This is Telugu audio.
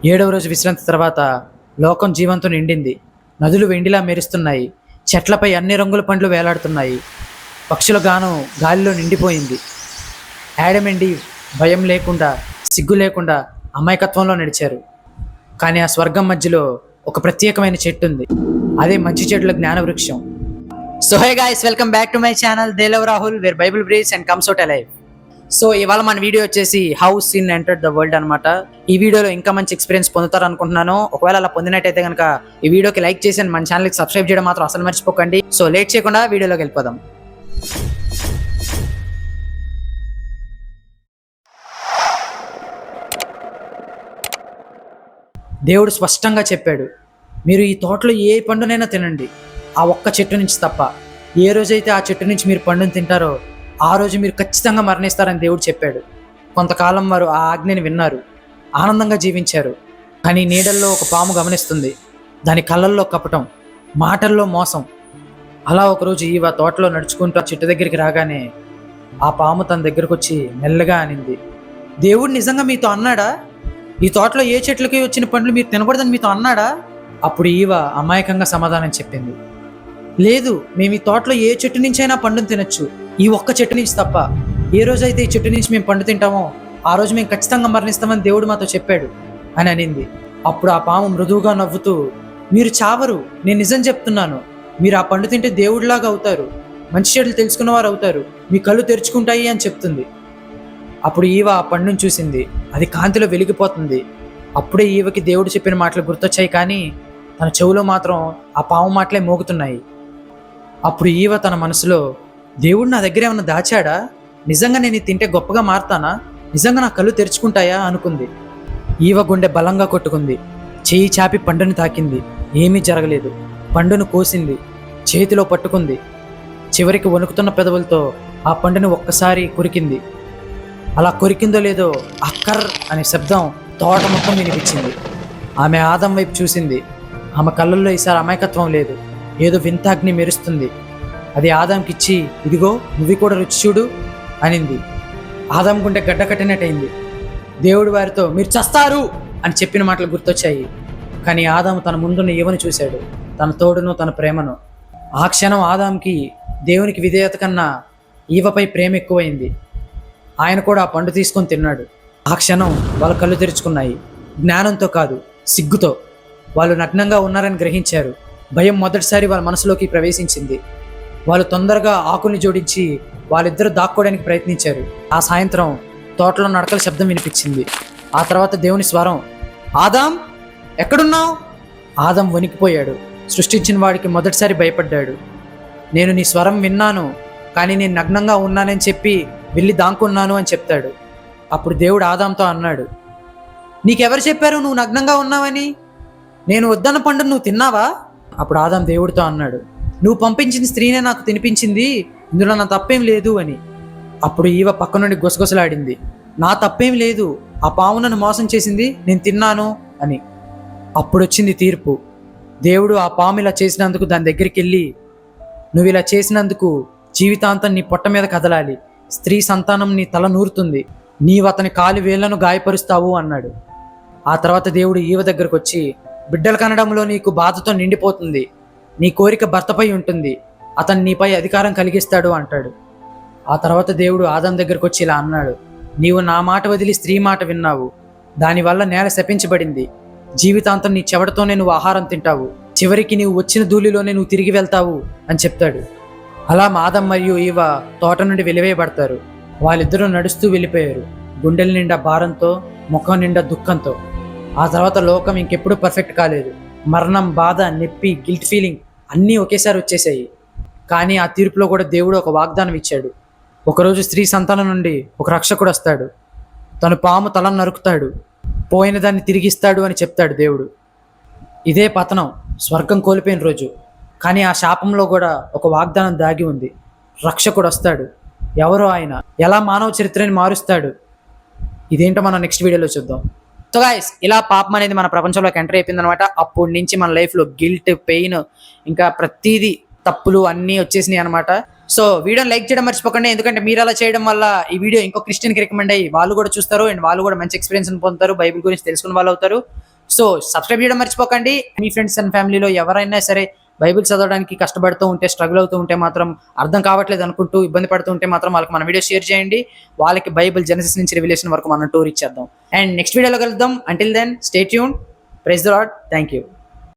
ఏడవ రోజు విశ్రాంతి తర్వాత లోకం జీవంతో నిండింది. నదులు వెండిలా మెరుస్తున్నాయి. చెట్లపై అన్ని రంగుల పండ్లు వేలాడుతున్నాయి. పక్షుల గానం గాలిలో నిండిపోయింది. యాడమ్ అండ్ ఈవ్ భయం లేకుండా, సిగ్గు లేకుండా అమాయకత్వంలో నడిచారు. కానీ ఆ స్వర్గం మధ్యలో ఒక ప్రత్యేకమైన చెట్టు ఉంది. అదే మంచి చెట్ల జ్ఞాన వృక్షం. So hey guys, welcome back to my channel దేలవ్ Rahul, where Bible breathes and comes out alive. So ఇవాళ మన వీడియో వచ్చేసి how sin entered the world అనమాట. ఈ వీడియోలో ఇంకా మంచి ఎక్స్పీరియన్స్ పొందుతారు అనుకుంటున్నాను. ఒకవేళ అలా పొందినట్టయితే కనుక ఈ వీడియోకి లైక్ చేసి మన ఛానల్కి సబ్స్క్రైబ్ చేయడం మాత్రం అసలు మర్చిపోకండి. సో లేట్ చేయకుండా వీడియోలోకి వెళ్ళిపోదాం. దేవుడు స్పష్టంగా చెప్పాడు, మీరు ఈ తోటలో ఏ పండునైనా తినండి, ఆ ఒక్క చెట్టు నుంచి తప్ప. ఏ రోజైతే ఆ చెట్టు నుంచి మీరు పండుని తింటారో ఆ రోజు మీరు ఖచ్చితంగా మరణిస్తారని దేవుడు చెప్పాడు. కొంతకాలం వారు ఆ ఆజ్ఞని విన్నారు, ఆనందంగా జీవించారు. కానీ నీడల్లో ఒక పాము గమనిస్తుంది. దాని కళ్ళల్లో కపటం, మాటల్లో మోసం. అలా ఒకరోజు ఈవ తోటలో నడుచుకుంటూ ఆ చెట్టు దగ్గరికి రాగానే ఆ పాము తన దగ్గరకు వచ్చి మెల్లగా అనింది, దేవుడు నిజంగా మీతో అన్నాడా? ఈ తోటలో ఏ చెట్లకి వచ్చిన పండ్లు మీరు తినకూడదని మీతో అన్నాడా? అప్పుడు ఈవ అమాయకంగా సమాధానం చెప్పింది, లేదు, మేము ఈ తోటలో ఏ చెట్టు నుంచి అయినా పండును తినొచ్చు, ఈ ఒక్క చెట్టు నుంచి తప్ప. ఏ రోజైతే ఈ చెట్టు నుంచి మేము పండు తింటామో ఆ రోజు మేము ఖచ్చితంగా మరణిస్తామని దేవుడు మాతో చెప్పాడు అని అనింది. అప్పుడు ఆ పాము మృదువుగా నవ్వుతూ, మీరు చావరు, నేను నిజం చెప్తున్నాను, మీరు ఆ పండు తింటే దేవుడిలాగా అవుతారు, మంచి చెడులు తెలుసుకున్న వారు అవుతారు, మీ కళ్ళు తెరుచుకుంటాయి అని చెప్తుంది. అప్పుడు ఈవ ఆ పండును చూసింది. అది కాంతిలో వెలిగిపోతుంది. అప్పుడే ఈవకి దేవుడు చెప్పిన మాటలు గుర్తొచ్చాయి, కానీ తన చెవులో మాత్రం ఆ పాము మాటలే మోగుతున్నాయి. అప్పుడు ఈవ తన మనసులో, దేవుడు నా దగ్గర ఏమన్నా దాచాడా? నిజంగా నేను తింటే గొప్పగా మారుతానా? నిజంగా నా కళ్ళు తెరుచుకుంటాయా అనుకుంది. ఈవ గుండె బలంగా కొట్టుకుంది. చేయి చాపి పండుని తాకింది. ఏమీ జరగలేదు. పండును కోసింది, చేతిలో పట్టుకుంది. చివరికి వణుకుతున్న పెదవులతో ఆ పండుని ఒక్కసారి కొరికింది. అలా కొరికిందో లేదో అక్కర్ అనే శబ్దం తోట మొత్తం వినిపించింది. ఆమె ఆదం వైపు చూసింది. ఆమె కళ్ళల్లో ఈసారి అమాయకత్వం లేదు, ఏదో వింతాగ్ని మెరుస్తుంది. అది ఆదాంకిచ్చి, ఇదిగో నువ్వు కూడా రుచి చూడు అనింది. ఆదాం గుండె గడ్డ కట్టినట్టయింది. దేవుడు వారితో, మీరు చస్తారు అని చెప్పిన మాటలు గుర్తొచ్చాయి. కానీ ఆదాము తన ముందున్న ఈవను చూశాడు, తన తోడును, తన ప్రేమను. ఆ క్షణం ఆదాంకి దేవునికి విధేయత కన్నా ఈవపై ప్రేమ ఎక్కువైంది. ఆయన కూడా ఆ పండు తీసుకొని తిన్నాడు. ఆ క్షణం వాళ్ళ కళ్ళు తెరుచుకున్నాయి. జ్ఞానంతో కాదు, సిగ్గుతో. వాళ్ళు నగ్నంగా ఉన్నారని గ్రహించారు. భయం మొదటిసారి వాళ్ళ మనసులోకి ప్రవేశించింది. వాళ్ళు తొందరగా ఆకుల్ని జోడించి వాళ్ళిద్దరూ దాక్కోవడానికి ప్రయత్నించారు. ఆ సాయంత్రం తోటలో నడకల శబ్దం వినిపించింది. ఆ తర్వాత దేవుని స్వరం, ఆదాం ఎక్కడున్నావు? ఆదాం వణికిపోయాడు. సృష్టించిన వాడికి మొదటిసారి భయపడ్డాడు. నేను నీ స్వరం విన్నాను, కానీ నేను నగ్నంగా ఉన్నానని చెప్పి వెళ్ళి దాక్కున్నాను అని చెప్తాడు. అప్పుడు దేవుడు ఆదాంతో అన్నాడు, నీకెవరు చెప్పారు నువ్వు నగ్నంగా ఉన్నావని? నేను వద్దన్న పండు నువ్వు తిన్నావా? అప్పుడు ఆదాం దేవుడితో అన్నాడు, నువ్వు పంపించిన స్త్రీనే నాకు తినిపించింది, ఇందులో నా తప్పేం లేదు అని. అప్పుడు ఈవ పక్క నుండి గుసగుసలాడింది, నా తప్పేం లేదు, ఆ పాము నన్ను మోసం చేసింది, నేను తిన్నాను అని. అప్పుడు వచ్చింది తీర్పు. దేవుడు ఆ పాము ఇలా చేసినందుకు దాని దగ్గరికి వెళ్ళి, నువ్వు ఇలా చేసినందుకు జీవితాంతం నీ పొట్ట మీద కదలాలి, స్త్రీ సంతానం నీ తల నూరుతుంది, నీవు అతని కాలి వేళ్లను గాయపరుస్తావు అన్నాడు. ఆ తర్వాత దేవుడు ఈవ దగ్గరకు వచ్చి, బిడ్డలు కనడంలో నీకు బాధతో నిండిపోతుంది, నీ కోరిక భర్తపై ఉంటుంది, అతను నీపై అధికారం కలిగిస్తాడు అంటాడు. ఆ తర్వాత దేవుడు ఆదాం దగ్గరకు వచ్చి ఇలా అన్నాడు, నీవు నా మాట వదిలి స్త్రీ మాట విన్నావు, దానివల్ల నేల శపించబడింది, జీవితాంతం నీ చెవటతోనే నువ్వు ఆహారం తింటావు, చివరికి నీవు వచ్చిన ధూళిలోనే నువ్వు తిరిగి వెళ్తావు అని చెప్తాడు. అలా ఆదాం మరియు ఈవ తోట నుండి వెలివేయబడతారు. వాళ్ళిద్దరూ నడుస్తూ వెళ్ళిపోయారు, గుండెల నిండా భారంతో, ముఖం నిండా దుఃఖంతో. ఆ తర్వాత లోకం ఇంకెప్పుడు పర్ఫెక్ట్ కాలేదు. మరణం, బాధ, నొప్పి, గిల్ట్ ఫీలింగ్ అన్నీ ఒకేసారి వచ్చేసాయి. కానీ ఆ తీర్పులో కూడా దేవుడు ఒక వాగ్దానం ఇచ్చాడు. ఒకరోజు స్త్రీ సంతానం నుండి ఒక రక్షకుడు వస్తాడు. తను పాము తలను నరుకుతాడు, పోయిన దాన్ని తిరిగిస్తాడు అని చెప్తాడు దేవుడు. ఇదే పతనం, స్వర్గం కోల్పోయిన రోజు. కానీ ఆ శాపంలో కూడా ఒక వాగ్దానం దాగి ఉంది. రక్షకుడు వస్తాడు. ఎవరో ఆయన, ఎలా మానవ చరిత్రని మారుస్తాడు, ఇదేంటో మనం నెక్స్ట్ వీడియోలో చూద్దాం. సో గైస్, ఇలా పాపం అనేది మన ప్రపంచంలోకి ఎంటర్ అయిపోయింది అనమాట. అప్పటి నుంచి మన లైఫ్లో గిల్ట్, పెయిన్, ఇంకా ప్రతిదీ తప్పులు అన్నీ వచ్చేసినాయి అనమాట. సో వీడియోని లైక్ చేయడం మర్చిపోకండి, ఎందుకంటే మీరు అలా చేయడం వల్ల ఈ వీడియో ఇంకో క్రిస్టియన్కి రికమెండ్ అయ్యి వాళ్ళు కూడా చూస్తారు అండ్ వాళ్ళు కూడా మంచి ఎక్స్పీరియన్స్ పొందుతారు, బైబిల్ గురించి తెలుసుకున్న వాళ్ళు అవుతారు. సో సబ్స్క్రైబ్ చేయడం మర్చిపోకండి. మీ ఫ్రెండ్స్ అండ్ ఫ్యామిలీలో ఎవరైనా సరే బైబిల్ చదవడానికి కష్టపడుతూ ఉంటే, స్ట్రగుల్ అవుతూ ఉంటే మాత్రం, అర్థం కావట్లేదు అనుకుంటూ ఇబ్బంది పడుతూ ఉంటే మాత్రం వాళ్ళకి మన వీడియో షేర్ చేయండి. వాళ్ళకి బైబిల్ జెనసిస్ నుంచి రివిలేషన్ వరకు మనం టూర్ ఇచ్చేద్దాం. అండ్ నెక్స్ట్ వీడియోలో కలుద్దాం. Until then stay tune. Praise the lord. Thank you.